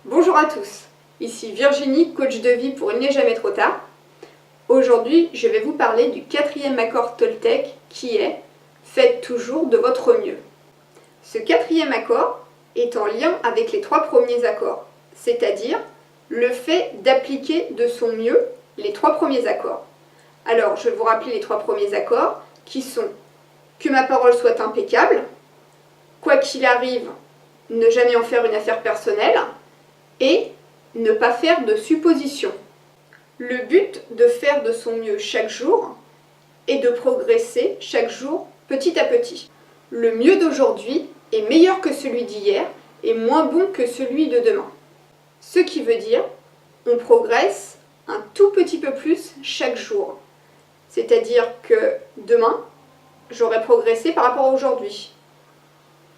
Bonjour à tous, ici Virginie, coach de vie pour Il n'est jamais trop tard. Aujourd'hui, je vais vous parler du 4e accord Toltec qui est « Faites toujours de votre mieux ». Ce 4e accord est en lien avec les 3 premiers accords, c'est-à-dire le fait d'appliquer de son mieux les 3 premiers accords. Alors, je vais vous rappeler les 3 premiers accords qui sont « Que ma parole soit impeccable »,« Quoi qu'il arrive, ne jamais en faire une affaire personnelle » et ne pas faire de suppositions. Le but de faire de son mieux chaque jour est de progresser chaque jour petit à petit. Le mieux d'aujourd'hui est meilleur que celui d'hier et moins bon que celui de demain. Ce qui veut dire on progresse un tout petit peu plus chaque jour. C'est-à-dire que demain, j'aurai progressé par rapport à aujourd'hui.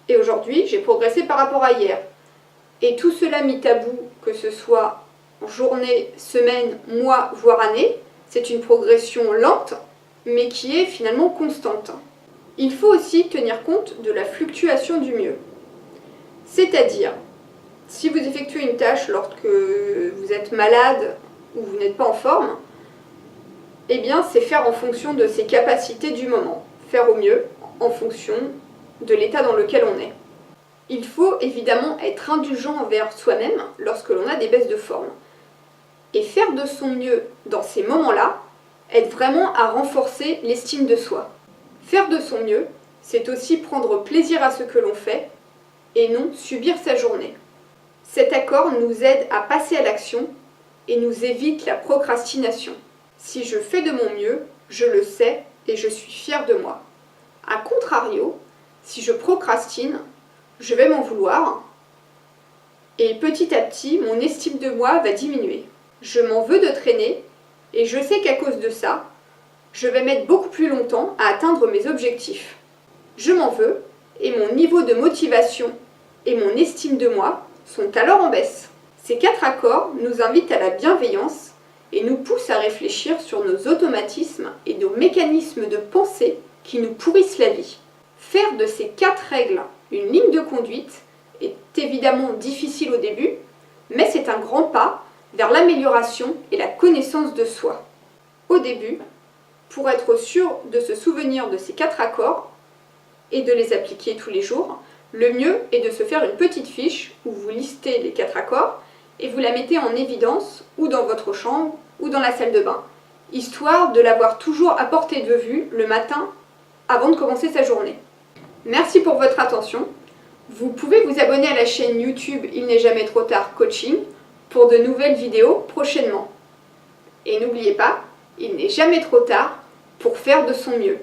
Et aujourd'hui, j'ai progressé par rapport à hier. Et tout cela mis à bout, que ce soit journée, semaine, mois, voire année, c'est une progression lente, mais qui est finalement constante. Il faut aussi tenir compte de la fluctuation du mieux. C'est-à-dire, si vous effectuez une tâche lorsque vous êtes malade ou vous n'êtes pas en forme, eh bien c'est faire en fonction de ses capacités du moment, faire au mieux en fonction de l'état dans lequel on est. Il faut évidemment être indulgent envers soi-même lorsque l'on a des baisses de forme. Et faire de son mieux dans ces moments-là aide vraiment à renforcer l'estime de soi. Faire de son mieux, c'est aussi prendre plaisir à ce que l'on fait et non subir sa journée. Cet accord nous aide à passer à l'action et nous évite la procrastination. Si je fais de mon mieux, je le sais et je suis fière de moi. A contrario, si je procrastine, je vais m'en vouloir et petit à petit, mon estime de moi va diminuer. Je m'en veux de traîner et je sais qu'à cause de ça, je vais mettre beaucoup plus longtemps à atteindre mes objectifs. Je m'en veux et mon niveau de motivation et mon estime de moi sont alors en baisse. Ces 4 accords nous invitent à la bienveillance et nous poussent à réfléchir sur nos automatismes et nos mécanismes de pensée qui nous pourrissent la vie. Faire de ces 4 règles une ligne de conduite est évidemment difficile au début, mais c'est un grand pas vers l'amélioration et la connaissance de soi. Au début, pour être sûr de se souvenir de ces 4 accords et de les appliquer tous les jours, le mieux est de se faire une petite fiche où vous listez les 4 accords et vous la mettez en évidence ou dans votre chambre ou dans la salle de bain, histoire de l'avoir toujours à portée de vue le matin avant de commencer sa journée. Merci pour votre attention. Vous pouvez vous abonner à la chaîne YouTube Il n'est jamais trop tard coaching pour de nouvelles vidéos prochainement. Et n'oubliez pas, il n'est jamais trop tard pour faire de son mieux.